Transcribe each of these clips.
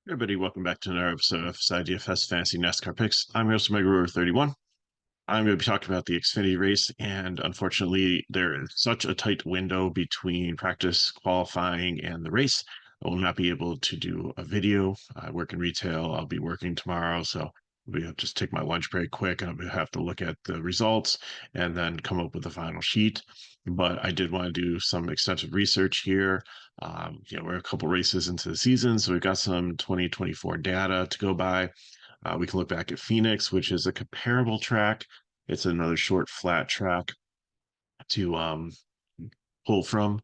Everybody, welcome back to another episode of FSi DFS Fantasy NASCAR Picks. I'm your host, Mega31. I'm going to be talking about the Xfinity race, and unfortunately, there is such a tight window between practice, qualifying, and the race. I will not be able to do a video. I work in retail. I'll be working tomorrow, so we'll just take my lunch break quick. I'm going to have to look at the results and then come up with the final sheet. But I did want to do some extensive research here. We're a couple races into the season, so we've got some 2024 data to go by. We can look back at Phoenix, which is a comparable track. It's another short, flat track to pull from.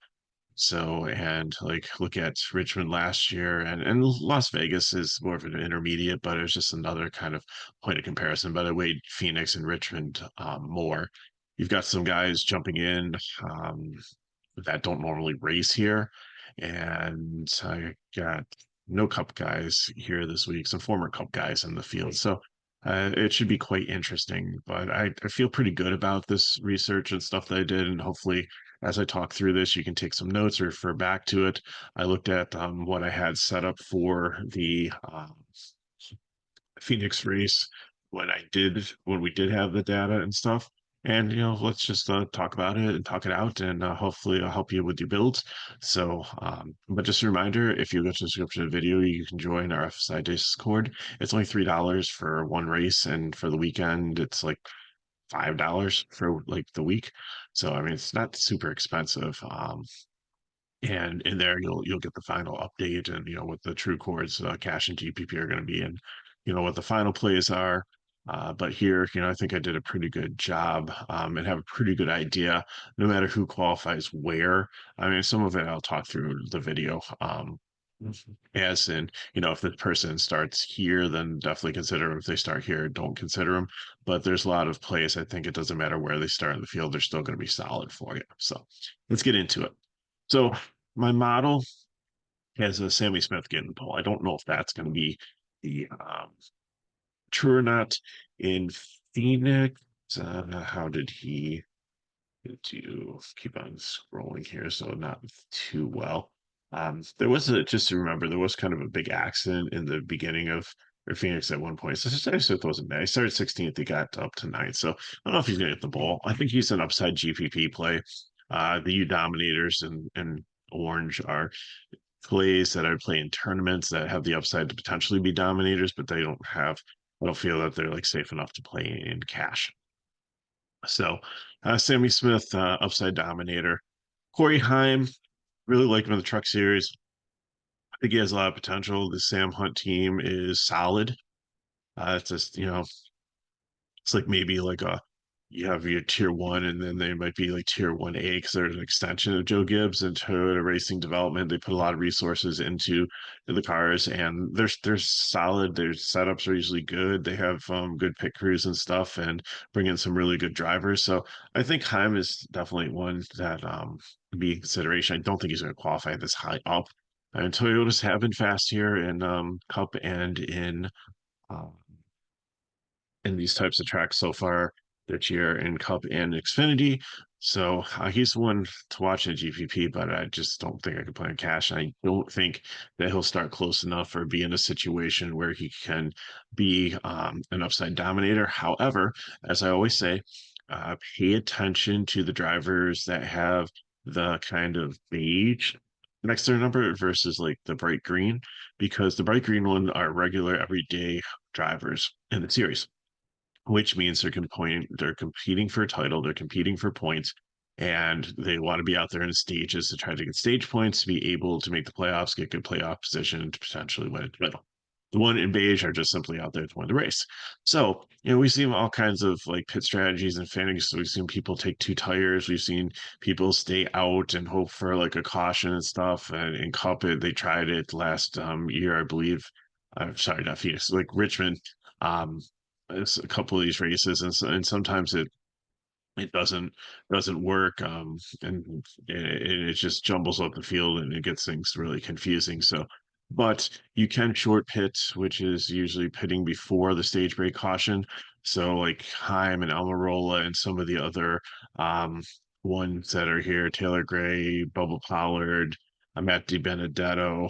So, and like look at Richmond last year, and Las Vegas is more of an intermediate, but it's just another kind of point of comparison. By the way, Phoenix and Richmond more. You've got some guys jumping in um, that don't normally race here. And I got no Cup guys here this week, some former Cup guys in the field. So it should be quite interesting. But I feel pretty good about this research and stuff that I did. And hopefully, as I talk through this, you can take some notes or refer back to it. I looked at what I had set up for the Phoenix race when we did have the data and stuff. And let's just talk about it and talk it out, and hopefully I'll help you with your builds. So, but just a reminder, if you go to the description of the video, you can join our FSI Discord. It's only $3 for one race, and for the weekend, it's like $5 for like the week. So I mean, it's not super expensive. And in there, you'll get the final update, and what the true chords, cash and GPP are going to be, and what the final plays are. But here, I think I did a pretty good job and have a pretty good idea, no matter who qualifies where. I mean, some of it I'll talk through the video. As in, if the person starts here, then definitely consider them. If they start here, don't consider them. But there's a lot of plays. I think it doesn't matter where they start in the field; they're still going to be solid for you. So let's get into it. So my model has a Sammy Smith getting the pole. I don't know if that's going to be the true or not. In Phoenix, how did he do? Keep on scrolling here, so not too well. There was just to remember, there was kind of a big accident in the beginning of or Phoenix at one point. So Sammy Smith wasn't bad. He started 16th, he got up to 9th. So I don't know if he's going to get the ball. I think he's an upside GPP play. The U Dominators and Orange are plays that I play in tournaments that have the upside to potentially be dominators, but I don't feel that they're like safe enough to play in cash. So Sammy Smith, upside dominator. Corey Heim, really like him in the Truck Series. I think he has a lot of potential. The Sam Hunt team is solid. It's just, it's like maybe like you have your tier one, and then they might be like tier 1A because they're an extension of Joe Gibbs and Toyota Racing Development. They put a lot of resources into the cars, and they're solid. Their setups are usually good. They have good pit crews and stuff, and bring in some really good drivers. So I think Heim is definitely one that be in consideration. I don't think he's going to qualify this high up. And Toyotas have been fast here in Cup and um, in these types of tracks so far this year in Cup and Xfinity. So he's one to watch in GPP, but I just don't think I can play in cash. And I don't think that he'll start close enough or be in a situation where he can be an upside dominator. However, as I always say, pay attention to the drivers that have the kind of beige next to their number versus like the bright green, because the bright green one are regular everyday drivers in the series, which means they're competing for a title, they're competing for points, and they want to be out there in stages to try to get stage points to be able to make the playoffs, get good playoff position to potentially win a title. The one in beige are just simply out there to win the race. So, we've seen all kinds of like pit strategies and fantasy. We've seen people take two tires. We've seen people stay out and hope for like a caution and stuff. And in Cup, they tried it last year, I believe. I'm sorry, not Phoenix, like Richmond. Um, it's a couple of these races, and sometimes it doesn't work, and it just jumbles up the field and it gets things really confusing. So, but you can short pit, which is usually pitting before the stage break caution. So like Heim and Almirola and some of the other ones that are here, Taylor Gray, Bubba Pollard, Matt DiBenedetto.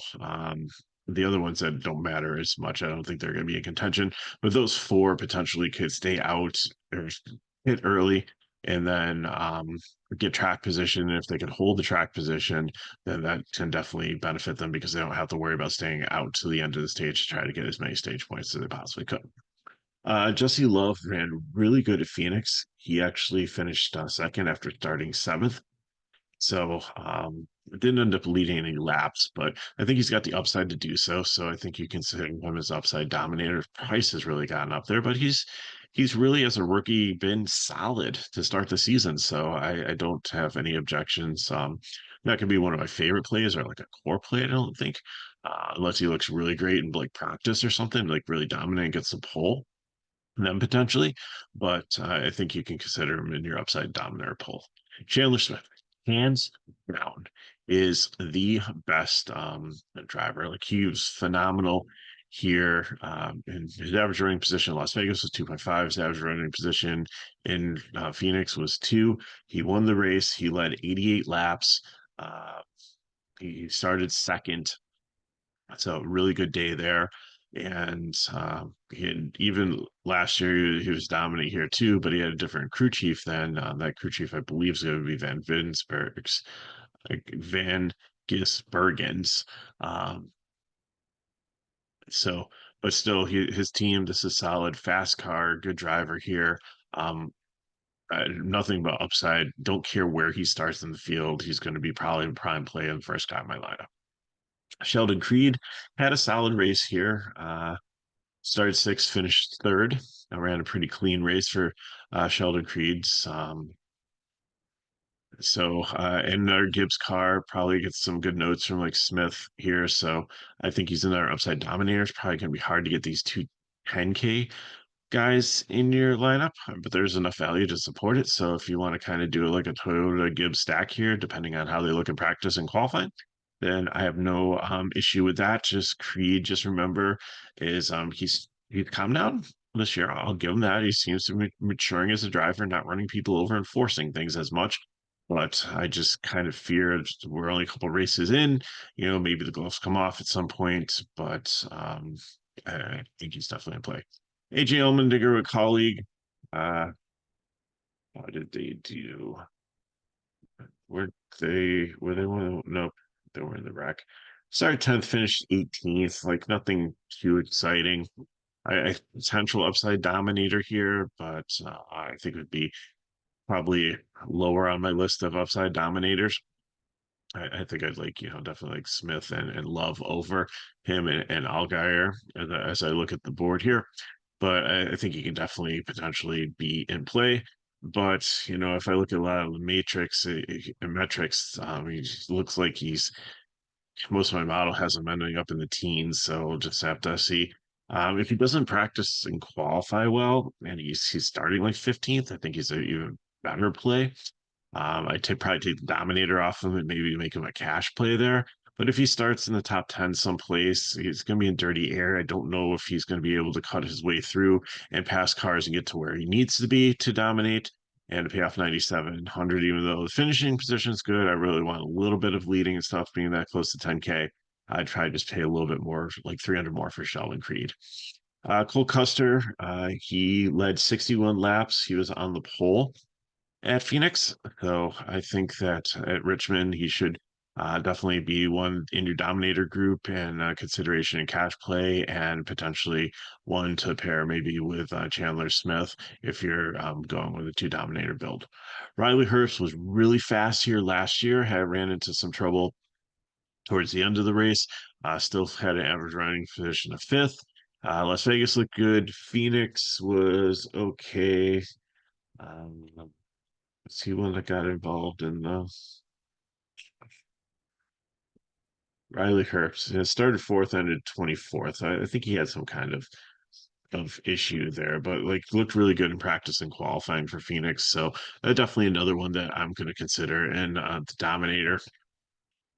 the other ones that don't matter as much, I don't think they're going to be in contention. But those four potentially could stay out or hit early and then get track position. And if they can hold the track position, then that can definitely benefit them because they don't have to worry about staying out to the end of the stage to try to get as many stage points as they possibly could. Jesse Love ran really good at Phoenix. He actually finished second after starting seventh. So didn't end up leading any laps, but I think he's got the upside to do so. So I think you consider him as upside dominator. Price has really gotten up there, but he's really as a rookie been solid to start the season. So I don't have any objections. That could be one of my favorite plays or like a core play, I don't think. Unless he looks really great in like practice or something, like really dominant, gets the pole them potentially, but I think you can consider him in your upside dominator pool. Chandler Smith, hands down, is the best driver. Like he was phenomenal here. And his average running position in Las Vegas was 2.5. His average running position in Phoenix was 2. He won the race. He led 88 laps. Uh, he started second, so really good day there. And even last year he was dominant here too, but he had a different crew chief then. That crew chief, I believe, is going to be Van Gisbergens. Um, so, but still, his team. This is solid, fast car, good driver here. Um, Nothing but upside. Don't care where he starts in the field. He's going to be probably prime play in the first guy in my lineup. Sheldon Creed had a solid race here. Started sixth, finished third. I ran a pretty clean race for Sheldon Creed's. And our Gibbs car probably gets some good notes from like Smith here. So I think he's in our upside dominator. It's probably going to be hard to get these two 10K guys in your lineup, but there's enough value to support it. So if you want to kind of do like a Toyota Gibbs stack here, depending on how they look in practice and qualifying, then I have no issue with that. Just Creed, just remember, is he's calmed down this year. I'll give him that. He seems to be maturing as a driver, not running people over and forcing things as much. But I just kind of fear we're only a couple races in. Maybe the gloves come off at some point, but I think he's definitely in play. AJ Allmendinger, a colleague. Uh, how did they do? Were they one? Nope, they were in the wreck. Started 10th, finished 18th. Like nothing too exciting. I potential upside dominator here, but I think it would be probably lower on my list of upside dominators. I think I'd like, definitely like Smith and Love over him and Allgaier as I look at the board here. But I think he can definitely potentially be in play. But if I look at a lot of the metrics, he looks like he's most of my model has him ending up in the teens. So we'll just have to see. If he doesn't practice and qualify well, and he's starting like 15th, I think he's an even better play. Probably take the Dominator off him and maybe make him a cash play there. But if he starts in the top 10 someplace, he's going to be in dirty air. I don't know if he's going to be able to cut his way through and pass cars and get to where he needs to be to dominate and to pay off 9,700. Even though the finishing position is good, I really want a little bit of leading and stuff being that close to 10K. I'd try to just pay a little bit more, like 300 more for Sheldon Creed. Cole Custer, he led 61 laps. He was on the pole at Phoenix. So I think that at Richmond, he should definitely be one in your dominator group and consideration in cash play and potentially one to pair maybe with Chandler Smith if you're going with a two dominator build. Riley Hurst was really fast here last year, had ran into some trouble towards the end of the race, still had an average running position of fifth. Las Vegas looked good. Phoenix was okay. Um, is he one that got involved in the Riley Herbst? It started fourth, ended 24th. I think he had some kind of issue there, but like looked really good in practice and qualifying for Phoenix. So definitely another one that I'm going to consider. And the Dominator,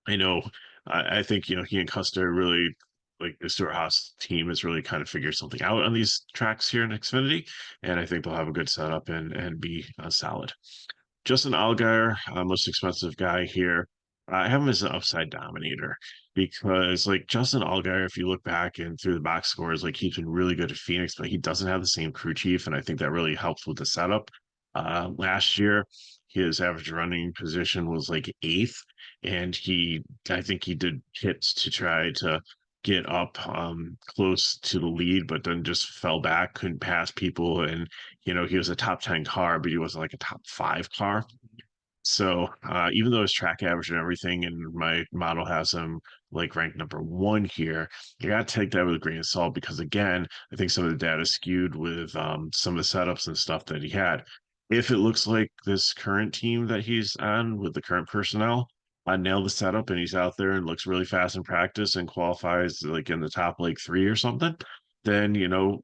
I know, I think he and Custer really like the Stuart Haas team has really kind of figured something out on these tracks here in Xfinity, and I think they'll have a good setup and be solid. Justin Allgaier, most expensive guy here. I have him as an upside dominator. because like Justin Allgaier, if you look back and through the box scores, like he's been really good at Phoenix, but he doesn't have the same crew chief, and I think that really helps with the setup. Last year, his average running position was like eighth, and I think he did hits to try to get up close to the lead, but then just fell back, couldn't pass people, and he was a top 10 car, but he wasn't like a top five car. So even though his track average and everything, and my model has him like ranked number one here, you got to take that with a grain of salt because again, I think some of the data is skewed with some of the setups and stuff that he had. If it looks like this current team that he's on with the current personnel, I nailed the setup and he's out there and looks really fast in practice and qualifies like in the top like three or something, then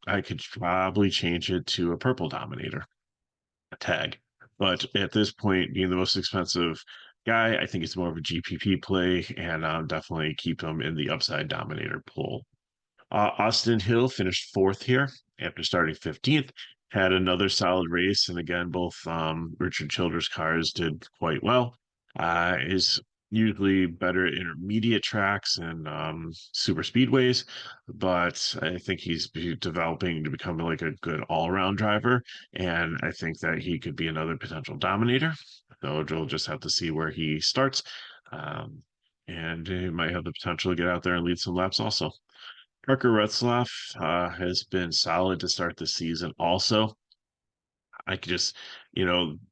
I could probably change it to a purple dominator tag. But at this point, being the most expensive guy, I think it's more of a GPP play, and definitely keep him in the upside dominator pool. Austin Hill finished fourth here after starting 15th. Had another solid race, and again, both Richard Childress cars did quite well. Is usually better at intermediate tracks and super speedways, but I think he's developing to become like a good all-around driver, and I think that he could be another potential dominator. So we'll just have to see where he starts, and he might have the potential to get out there and lead some laps also. Parker Retzlaff has been solid to start the season. Also, I could just,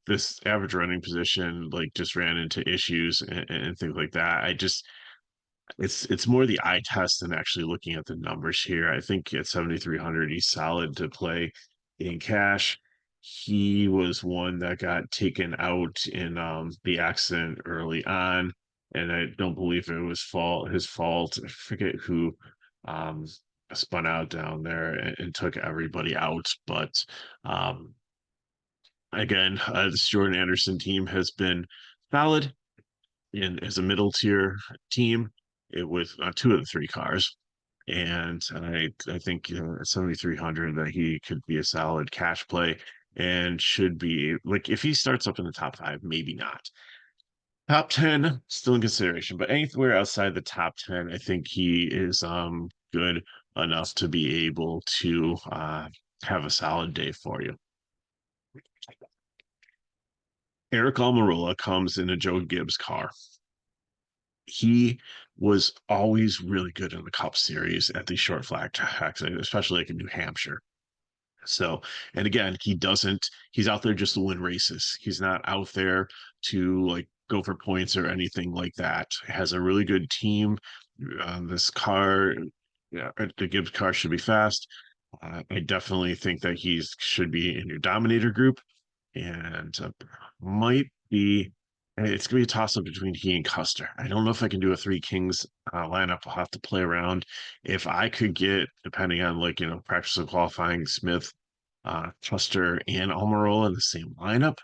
this average running position like just ran into issues and things like that. It's more the eye test than actually looking at the numbers here. I think at 7,300, he's solid to play in cash. He was one that got taken out in the accident early on, and I don't believe it was his fault. I forget who um, spun out down there and took everybody out, but again, this Jordan Anderson team has been solid in as a middle tier team with two of the three cars. And I think at 7,300 that he could be a solid cash play and should be like if he starts up in the top five, maybe not. Top 10 still in consideration, but anywhere outside the top 10, I think he is good enough to be able to have a solid day for you. Eric Almirola comes in a Joe Gibbs car. He was always really good in the Cup Series at these short flag tracks, especially like in New Hampshire. So, and again, he's out there just to win races. He's not out there to like go for points or anything like that. Has a really good team. This car, yeah, the Gibbs car should be fast. I definitely think that he should be in your Dominator group and might be. It's gonna be a toss up between he and Custer. I don't know if I can do a three Kings lineup. I'll have to play around. If I could get, depending on like practice and qualifying, Smith, Custer, and Almirola in the same lineup,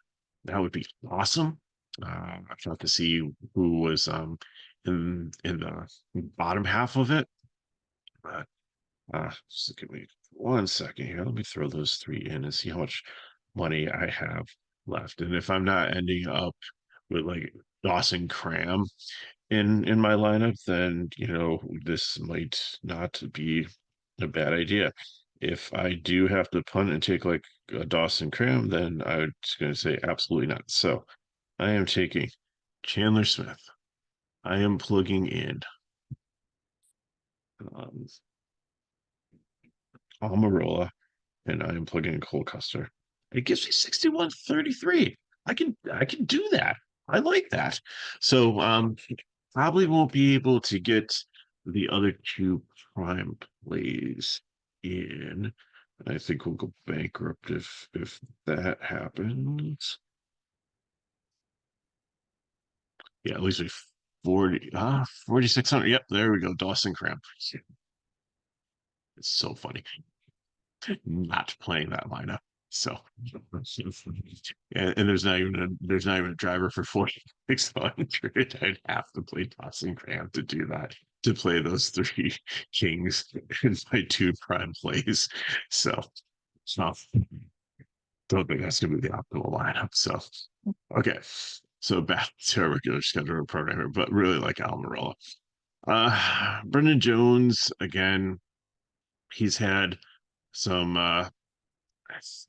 that would be awesome. I'd have to see who was in the bottom half of it. But just give me 1 second here. Let me throw those three in and see how much money I have left. And if I'm not ending up with like Dawson Cram in my lineup, then this might not be a bad idea. If I do have to punt and take like a Dawson Cram, then I was going to say absolutely not. So I am taking Chandler Smith. I am plugging in um, Almirola, and I am plugging in Cole Custer. It gives me 61.33. I can do that. I like that. So probably won't be able to get the other two prime plays in. I think we'll go bankrupt if that happens. Yeah, at least we 4,600. Yep, there we go. Dawson Cramp. It's so funny. Not playing that lineup. So, and there's not even a driver for 4,600. I'd have to play Tossing Cram to do that to play those three kings in my two prime plays. So, so don't think that's gonna be the optimal lineup. So, okay. So back to our regular schedule program, but really like Almirola. Brendan Jones again. He's had some. I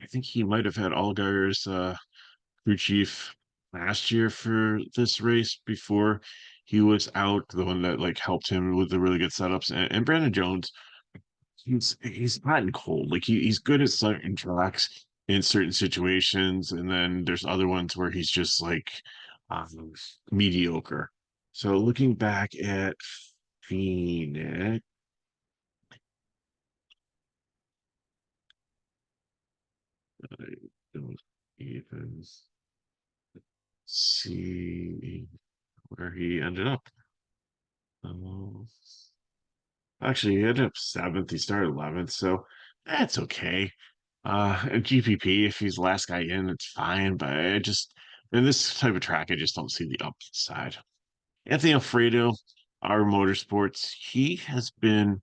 think he might have had Allgaier's crew chief last year for this race before he was out. The one that like helped him with the really good setups. And Brandon Jones, he's hot and cold. Like he's good at certain tracks in certain situations, and then there's other ones where he's just like um, mediocre. So looking back at Phoenix, I don't even see where he ended up. Um, Actually, he ended up seventh. He started 11th, so that's okay. And GPP, if he's the last guy in, it's fine. But I just in this type of track, I just don't see the upside. Anthony Alfredo, our motorsports, he has been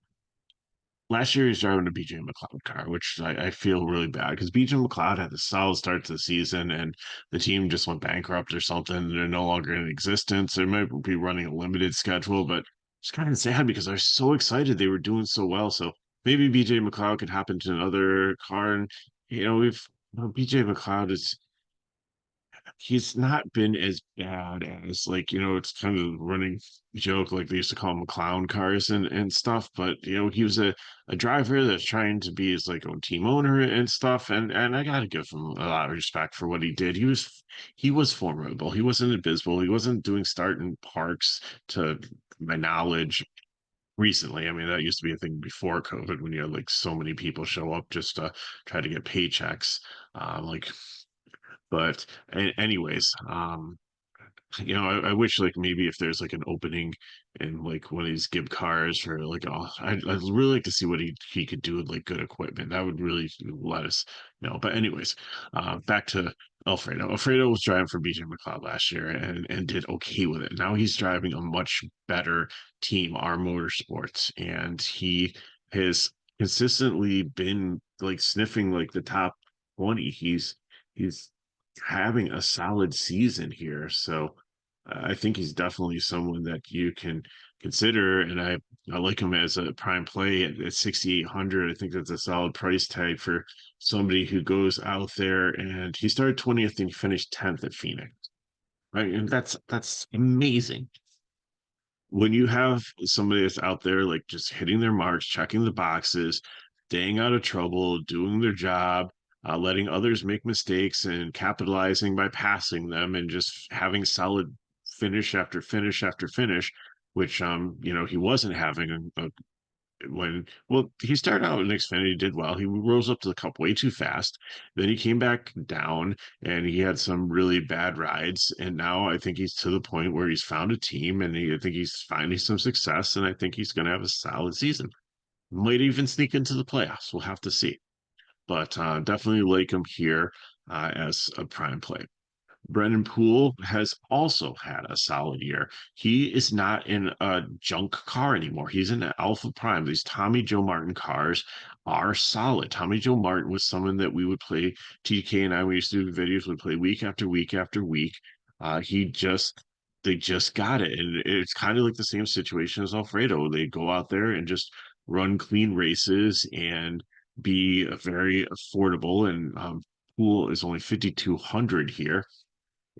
last year he's driving a BJ McLeod car, which I feel really bad because BJ McLeod had a solid start to the season and the team just went bankrupt or something. They're no longer in existence. They might be running a limited schedule, but it's kind of sad because I was so excited they were doing so well. So maybe BJ McLeod could hop into another car. And, we've BJ McLeod is he's not been as bad as like it's kind of a running joke like they used to call him clown cars and stuff, but he was a driver that's trying to be his like own team owner and stuff, and I gotta give him a lot of respect for what he did. He was formidable. He wasn't abysmal. He wasn't doing starting parks to my knowledge recently. I mean, that used to be a thing before COVID when you had like so many people show up just to try to get paychecks. Like but anyways, I wish like maybe if there's like an opening in like one of these Gib cars or like I'd really like to see what he could do with like good equipment. That would really let us know. But anyways, back to Alfredo. Alfredo was driving for BJ McLeod last year and did okay with it. Now he's driving a much better team, our motorsports, and he has consistently been like sniffing like the top 20. He's having a solid season here. So I think he's definitely someone that you can consider, and I like him as a prime play at 6,800. I think that's a solid price tag for somebody who goes out there and he started 20th and he finished 10th at Phoenix. Right, and that's amazing when you have somebody that's out there like just hitting their marks, checking the boxes, staying out of trouble, doing their job, letting others make mistakes and capitalizing by passing them and just having solid finish after finish after finish, which he wasn't having he started out in Xfinity, did well. He rose up to the cup way too fast. Then he came back down and he had some really bad rides. And now I think he's to the point where he's found a team and I think he's finding some success. And I think he's going to have a solid season. Might even sneak into the playoffs. We'll have to see. But definitely like him here as a prime play. Brendan Poole has also had a solid year. He is not in a junk car anymore. He's in an Alpha Prime. These Tommy Joe Martin cars are solid. Tommy Joe Martin was someone that we would play. TK and I, we used to do videos, would play week after week after week. They just got it. And it's kind of like the same situation as Alfredo. They go out there and just run clean races and be very affordable. And Poole is only 5,200 here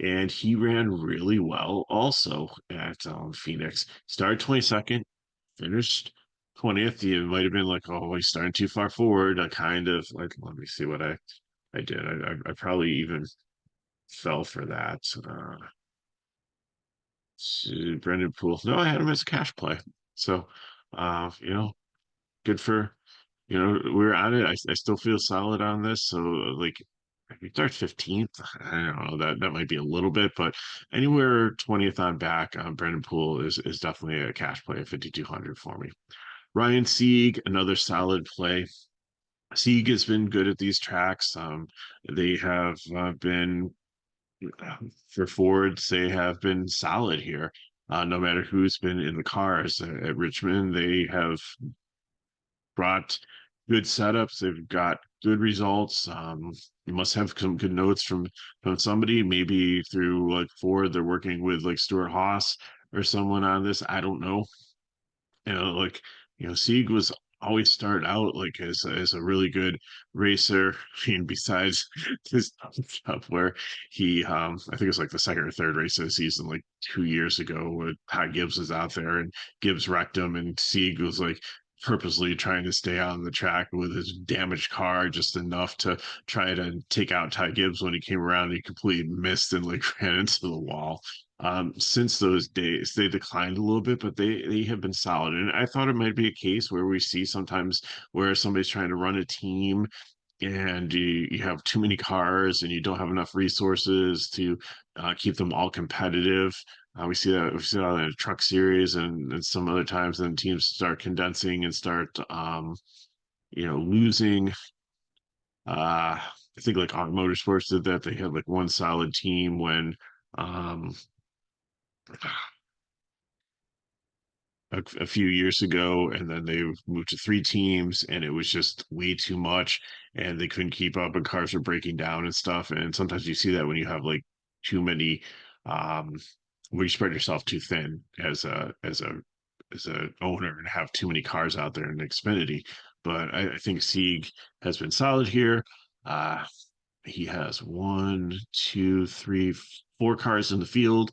and he ran really well also at Phoenix. Started 22nd, finished 20th. You might have been like, oh, he's starting too far forward. I kind of like, let me see what I did. I probably even fell for that. To Brendan Poole. No, I had him as a cash play. So, good for we're on it. I still feel solid on this. So like if you start 15th, I don't know, that might be a little bit, but anywhere 20th on back, Brendan Poole is definitely a cash play at 5,200 for me. Ryan Sieg, another solid play. Sieg has been good at these tracks. They have been for Fords, they have been solid here. No matter who's been in the cars at Richmond, they have brought good setups. They've got good results. You must have some good notes from somebody, maybe through like Ford. They're working with like Stuart Haas or someone on this. I don't know, like Sieg was always started out like as a really good racer. I mean, besides this stuff where he I think it was like the second or third race of the season, like 2 years ago, where Ty Gibbs was out there and Gibbs wrecked him, and Sieg was like purposely trying to stay on the track with his damaged car just enough to try to take out Ty Gibbs. When he came around, he completely missed and like ran into the wall. Since those days, they declined a little bit, but they have been solid. And I thought it might be a case where we see sometimes where somebody's trying to run a team and you have too many cars and you don't have enough resources to keep them all competitive. We see that in a truck series and some other times. Then teams start condensing and start losing. I think like on motorsports did that. They had like one solid team when um a few years ago, and then they moved to three teams, and it was just way too much, and they couldn't keep up, and cars were breaking down and stuff. And sometimes you see that when you have like too many, um, where you spread yourself too thin as a owner and have too many cars out there in Xfinity. But I think Sieg has been solid here. Uh, he has one, two, three, four cars in the field,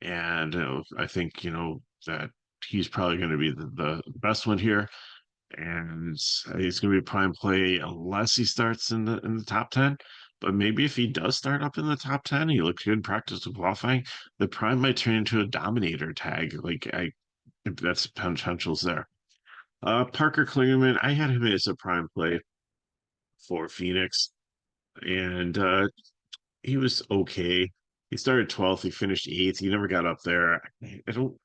and I think that he's probably going to be the best one here, and he's going to be a prime play unless he starts in the top 10. But maybe if he does start up in the top 10, he looks good in practice with qualifying. The prime might turn into a dominator tag. Like I, if that's potentials there. Parker Kligerman, I had him as a prime play for Phoenix, and he was okay. He started 12th. He finished eighth. He never got up there. I don't,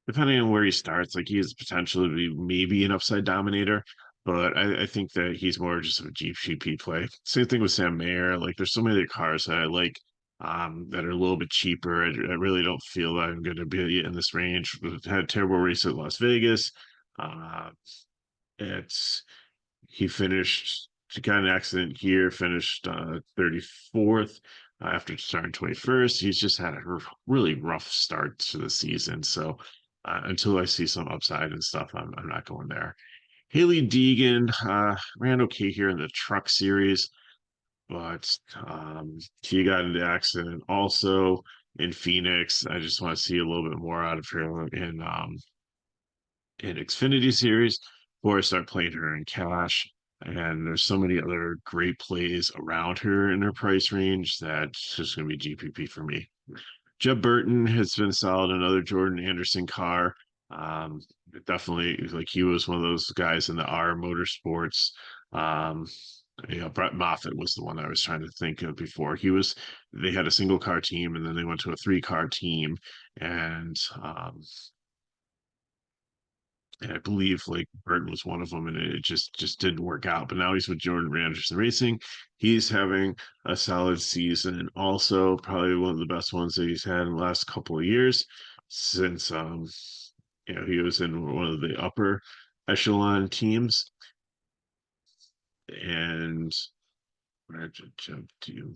depending on where he starts, like he has potential to be maybe an upside dominator, but I think that he's more just a GPP play. Same thing with Sam Mayer. Like there's so many other cars that I like that are a little bit cheaper. I really don't feel that I'm going to be in this range. We've had a terrible race at Las Vegas. Uh, it's he finished, he got an accident here, finished 34th after starting 21st. He's just had a really rough start to the season. So until I see some upside and stuff, I'm not going there. Haley Deegan ran okay here in the truck series, but he got into accident also in Phoenix. I just want to see a little bit more out of her in Xfinity Series before I start playing her in cash. And there's so many other great plays around her in her price range that's just going to be GPP for me. Jeb Burton has been solid, another Jordan Anderson car. Um, Definitely, like he was one of those guys in the R Motorsports. Um, Brett Moffitt was the one I was trying to think of before. They had a single car team and then they went to a three-car team, and I believe like Burton was one of them, and it just didn't work out. But now he's with Jordan Anderson Racing. He's having a solid season, and also probably one of the best ones that he's had in the last couple of years since he was in one of the upper echelon teams. And where did jump to?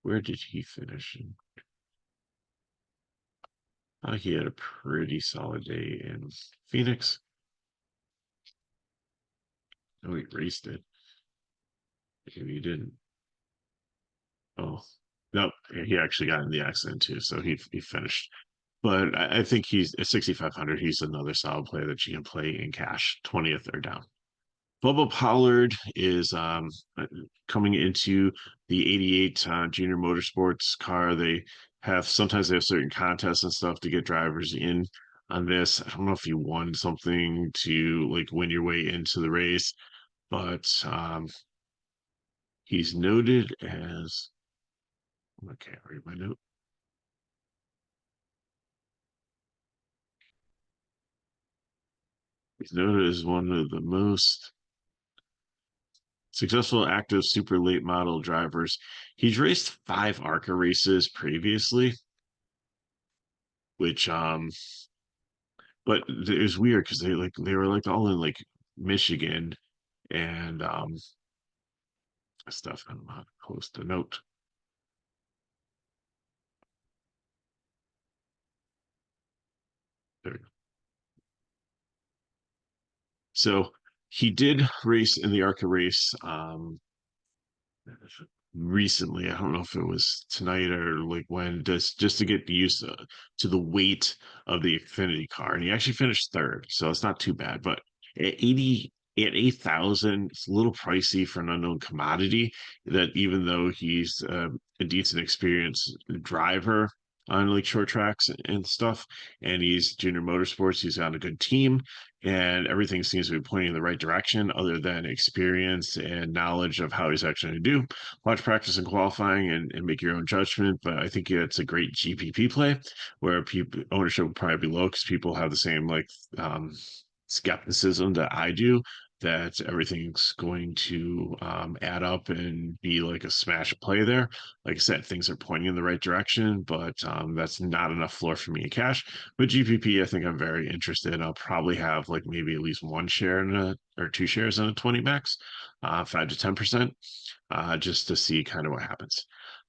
Where did he finish? He had a pretty solid day in Phoenix. No, he raced it. Maybe he didn't. Oh, no, he actually got in the accident too, so he finished. But I think he's at 6,500. He's another solid player that you can play in cash, 20th or down. Bubba Pollard is coming into the 88 Junior Motorsports car. Sometimes they have certain contests and stuff to get drivers in on this. I don't know if you won something to like win your way into the race, but he's noted as, okay, I'll read my note. He's noted as one of the most successful active super late model drivers. He's raced 5 ARCA races previously, which but it was weird because they were like all in like Michigan and stuff. I'm not close to note. There we go. So he did race in the ARCA race recently. I don't know if it was tonight or like when, just to get used to the weight of the Xfinity car. And he actually finished third, so it's not too bad. But at 8,000, it's a little pricey for an unknown commodity. That even though he's a decent experienced driver on like short tracks and stuff, and he's junior motorsports, he's on a good team, and everything seems to be pointing in the right direction, other than experience and knowledge of how he's actually going to do. Watch practice and qualifying and make your own judgment. But I think it's a great GPP play where people ownership will probably be low because people have the same like um, skepticism that I do, that everything's going to add up and be like a smash play there. Like I said, things are pointing in the right direction, but that's not enough floor for me in cash. But GPP, I think I'm very interested. I'll probably have like maybe at least one share in a or two shares in a 20 max, 5 to 10%, just to see kind of what happens.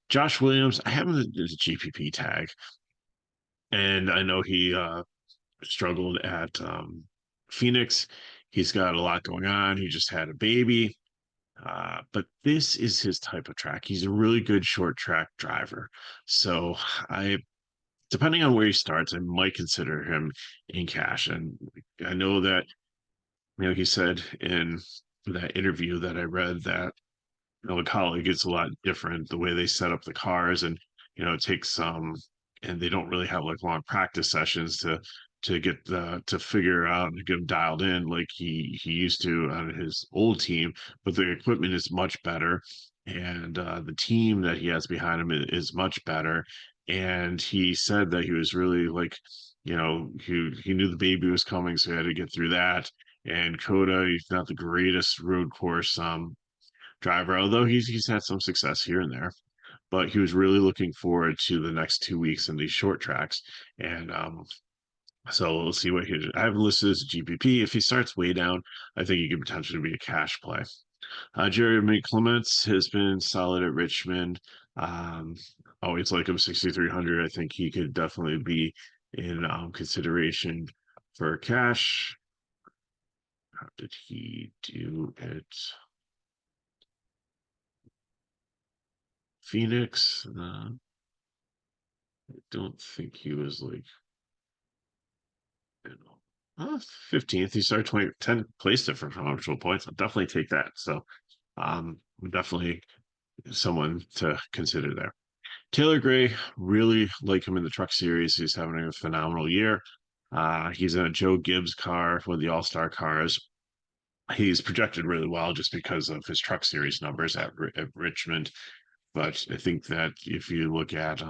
Josh Williams, I have him as a GPP tag, and I know he struggled at Phoenix. He's got a lot going on. He just had a baby. But this is his type of track. He's a really good short track driver. So I, depending on where he starts, I might consider him in cash. And I know that, he said in that interview that I read that, the colleague is a lot different the way they set up the cars, and it takes and they don't really have like long practice sessions to get to figure out and get them dialed in like he used to on his old team. But the equipment is much better, and the team that he has behind him is much better. And he said that he was really like, he knew the baby was coming, so he had to get through that. And Coda, he's not the greatest road course driver, although he's had some success here and there. But he was really looking forward to the next 2 weeks in these short tracks. And so we'll see what he. I have listed as a GPP. If he starts way down, I think he could potentially be a cash play. Jeremy Clements has been solid at Richmond. Um, Always like him 6,300. I think he could definitely be in consideration for cash. How did he do it? Phoenix. I don't think he was like, you 15th. He started 10 place different from actual points. I'll definitely take that. So definitely someone to consider there. Taylor Gray, really like him in the truck series. He's having a phenomenal year. He's in a Joe Gibbs car, one of the all-star cars. He's projected really well just because of his truck series numbers at Richmond. But I think that if you look at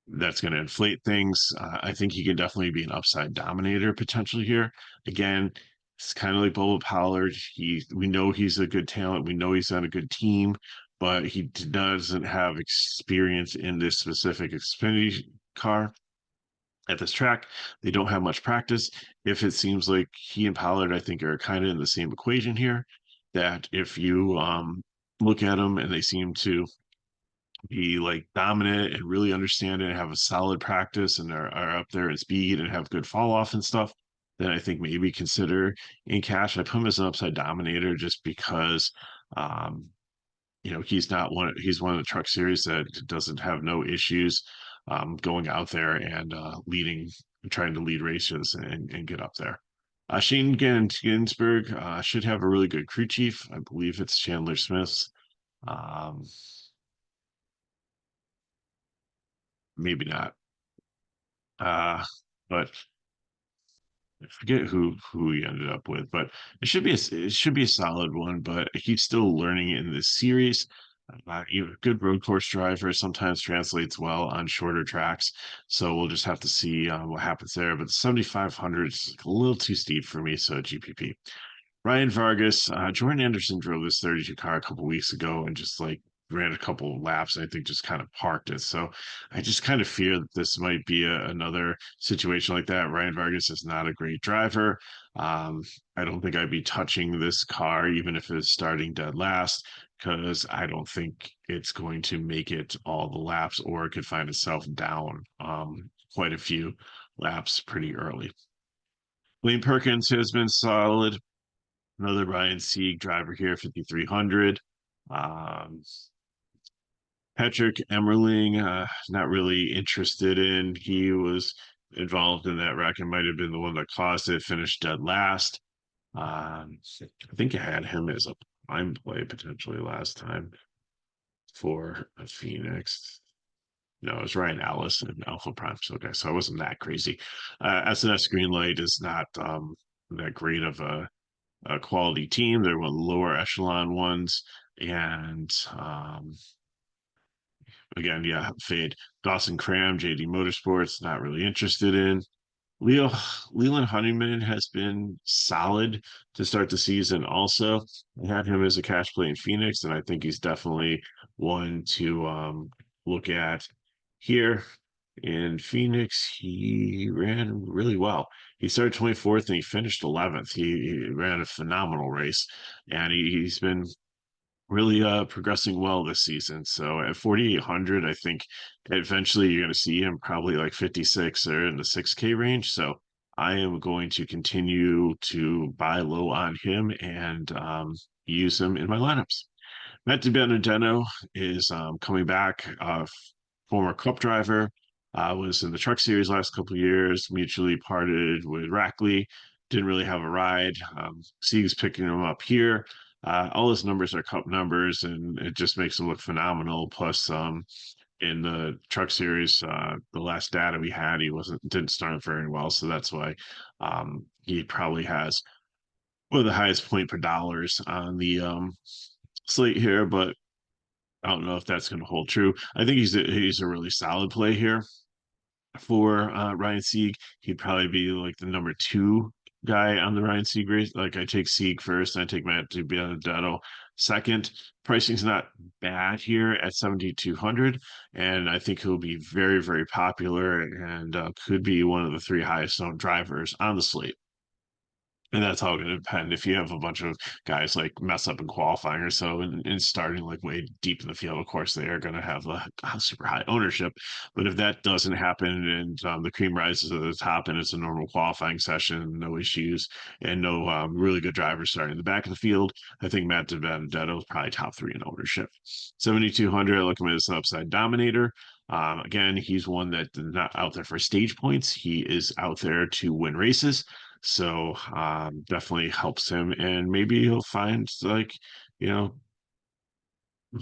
that's going to inflate things. I think he can definitely be an upside dominator potentially here. Again, it's kind of like Bubba Pollard. We know he's a good talent. We know he's on a good team, but he doesn't have experience in this specific Xfinity car at this track. They don't have much practice. If it seems like he and Pollard, I think, are kind of in the same equation here, that if you look at them and they seem to be like dominant and really understand it and have a solid practice and are up there in speed and have good fall off and stuff, then I think maybe consider in cash. I put him as an upside dominator just because um, he's one of the truck series that doesn't have no issues going out there and leading, trying to lead races and get up there. Shane Ginsburg should have a really good crew chief. I believe it's Chandler Smith's. Um, Maybe not. Uh, but I forget who he ended up with, but it should be a solid one. But he's still learning in this series. Good road course driver sometimes translates well on shorter tracks, so we'll just have to see what happens there. But 7,500 is a little too steep for me, so GPP. Ryan Vargas, Jordan Anderson drove this 32 car a couple weeks ago and just like ran a couple laps and I think just kind of parked it. So I just kind of fear that this might be another situation like that. Ryan Vargas is not a great driver. Um, I don't think I'd be touching this car even if it's starting dead last, because I don't think it's going to make it all the laps, or it could find itself down quite a few laps pretty early. Wayne Perkins has been solid. Another Ryan Sieg driver here, 5,300. Um, Patrick Emmerling, not really interested in. He was involved in that wreck and might have been the one that caused it, finished dead last. I think I had him as a prime play potentially last time for a Phoenix. No, it was Ryan Ellis and Alpha Prime. So, okay, so I wasn't that crazy. SNS Greenlight is not that great of a quality team. They're one of the lower echelon ones. And again, yeah, fade. Dawson Cram, JD Motorsports, not really interested in. Leo Leland Honeyman has been solid to start the season. Also, I had him as a cash play in Phoenix, and I think he's definitely one to look at here. In Phoenix, he ran really well. He started 24th and he finished 11th. He ran a phenomenal race, and he's been really progressing well this season. So at 4,800, I think eventually you're going to see him probably like 56 or in the 6K range. So I am going to continue to buy low on him and use him in my lineups. Matt DiBenedetto is coming back, former Cup driver, was in the Truck Series last couple of years, mutually parted with Rackley, didn't really have a ride. Sieg's picking him up here. All his numbers are Cup numbers, and it just makes him look phenomenal. Plus, in the Truck Series, the last data we had, he didn't start very well, so that's why he probably has one of the highest point per dollars on the slate here, but I don't know if that's going to hold true. I think he's a really solid play here for Ryan Sieg. He'd probably be like the number two guy on the Ryan Sieg race. Like I take Sieg first, and I take Matt DiBenedetto second. Pricing's not bad here at 7,200, and I think he'll be very, very popular and could be one of the three highest owned drivers on the slate. And that's all going to depend if you have a bunch of guys like mess up in qualifying or so and starting like way deep in the field. Of course, they are going to have a super high ownership. But if that doesn't happen and the cream rises to the top and it's a normal qualifying session, no issues, and no really good drivers starting in the back of the field, I think Matt DiBenedetto is probably top three in ownership. 7,200, I look him as an upside dominator. Again, he's one that is not out there for stage points. He is out there to win races. So definitely helps him, and maybe he'll find like you know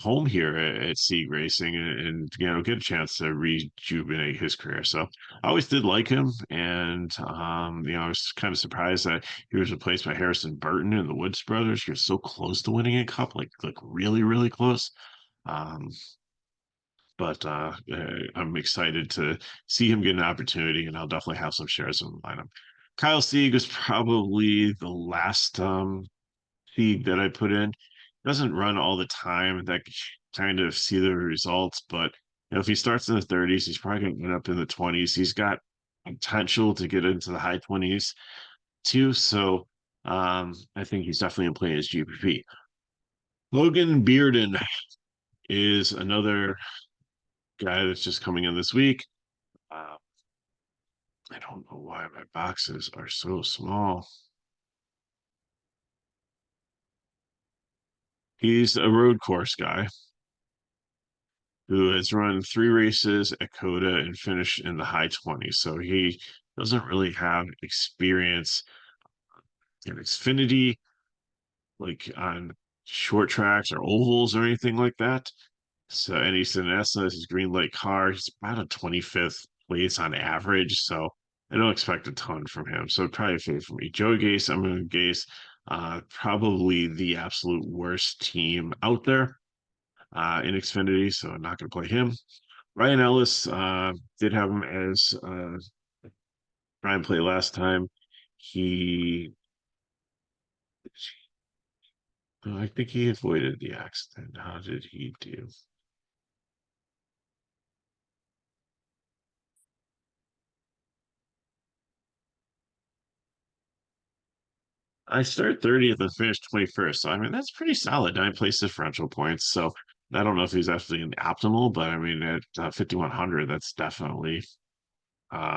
home here at Sieg Racing, and get a chance to rejuvenate his career. So I always did like him, and I was kind of surprised that he was replaced by Harrison Burton in the Woods Brothers. You're so close to winning a cup, like really really close. Um, but I'm excited to see him get an opportunity, and I'll definitely have some shares in the lineup. Kyle Sieg is probably the last Sieg that I put in. Doesn't run all the time. That kind of see the results, but if he starts in the 30s, he's probably going to end up in the 20s. He's got potential to get into the high 20s too. So I think he's definitely in play as GPP. Logan Bearden is another guy that's just coming in this week. Uh, I don't know why my boxes are so small. He's a road course guy who has run three races at Coda and finished in the high 20s. So he doesn't really have experience in Xfinity, like on short tracks or ovals or anything like that. So, and he's in essence his green light car. He's about a 25th place on average. So I don't expect a ton from him. So probably a fave for me. Joe Gase, I'm going to Gase, probably the absolute worst team out there in Xfinity. So I'm not going to play him. Ryan Ellis did have him as Brian played last time. He, I think he avoided the accident. How did he do? I started 30th and finished 21st. So, I mean, that's pretty solid. Nine place differential points. So, I don't know if he's actually in the optimal, but I mean, at 5,100, that's definitely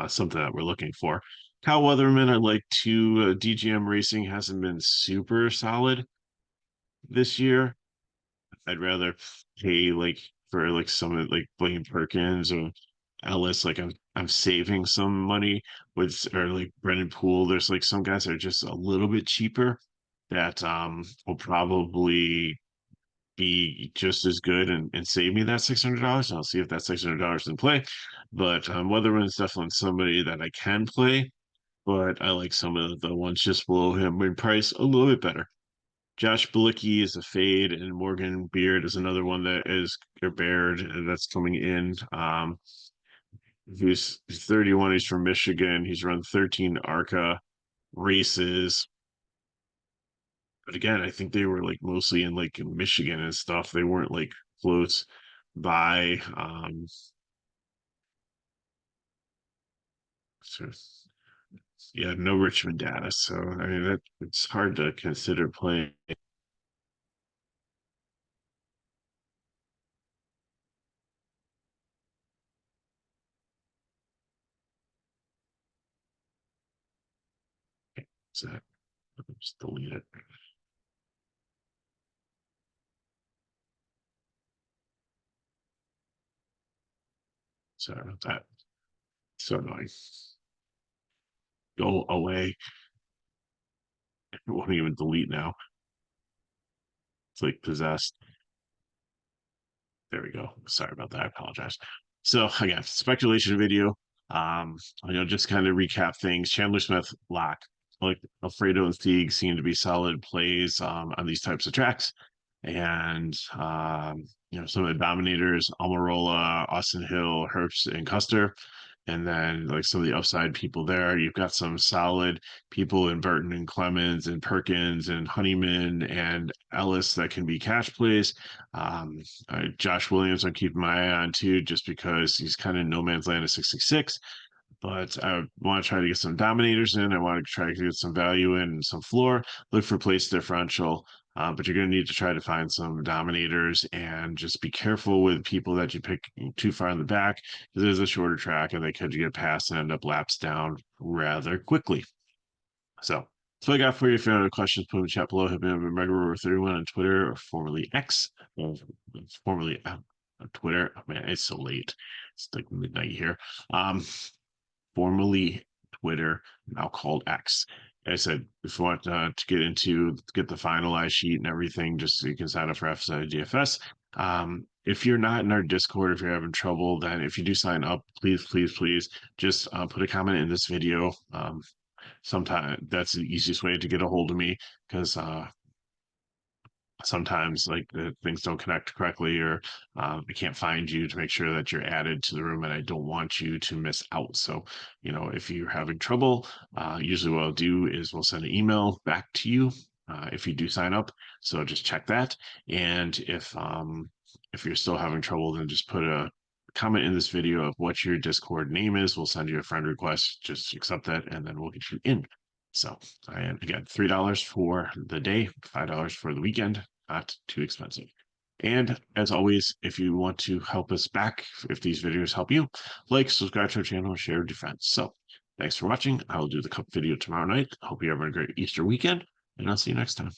something that we're looking for. Kyle Weatherman, I like to. DGM Racing hasn't been super solid this year. I'd rather pay like for like some of like Blaine Perkins or Ellis. Like I'm saving some money with or like Brendan Poole. There's like some guys that are just a little bit cheaper that will probably be just as good and save me that $600. And I'll see if that $600 in play. But Weatherman's definitely somebody that I can play, but I like some of the ones just below him in price a little bit better. Josh Bilicki is a fade, and Morgan Beard is another one that is or Baird that's coming in. He's 31. He's from Michigan. He's run 13 ARCA races. But again, I think they were like mostly in like Michigan and stuff. They weren't like close by. So yeah, no Richmond data. So I mean that it's hard to consider playing. So just delete it. Sorry about that. So annoying. Go away. It won't even delete now. It's like possessed. There we go. Sorry about that. I apologize. So again, speculation video. Just kind of recap things. Chandler Smith lock. Like Alfredo and Thieg seem to be solid plays on these types of tracks. And some of the dominators, Almirola, Austin Hill, Herbst, and Custer. And then like some of the upside people there. You've got some solid people in Burton and Clemens and Perkins and Honeyman and Ellis that can be cash plays. Josh Williams, I'm keeping my eye on too, just because he's kind of no man's land at 66. But I want to try to get some dominators in. I want to try to get some value in and some floor. Look for place differential. But you're going to need to try to find some dominators and just be careful with people that you pick too far in the back because it is a shorter track and they could get past and end up laps down rather quickly. So that's what I got for you. If you have any questions, put in the chat below. Hit me up at Megaro31 on Twitter, or formerly X, formerly on Twitter. Oh, man, it's so late. It's like midnight here. Formerly Twitter, now called X. As I said, if you want to get the finalized sheet and everything, just so you can sign up for FSi DFS. If you're not in our Discord, if you're having trouble, then if you do sign up, please, just put a comment in this video. Sometimes that's the easiest way to get a hold of me because sometimes like the things don't connect correctly or I can't find you to make sure that you're added to the room and I don't want you to miss out. So, if you're having trouble, usually what I'll do is we'll send an email back to you if you do sign up. So just check that. And if you're still having trouble, then just put a comment in this video of what your Discord name is. We'll send you a friend request. Just accept that and then we'll get you in. So, and again, $3 for the day, $5 for the weekend, not too expensive. And as always, if you want to help us back, if these videos help you, like, subscribe to our channel, share, defense. So, thanks for watching. I will do the cup video tomorrow night. Hope you have a great Easter weekend, and I'll see you next time.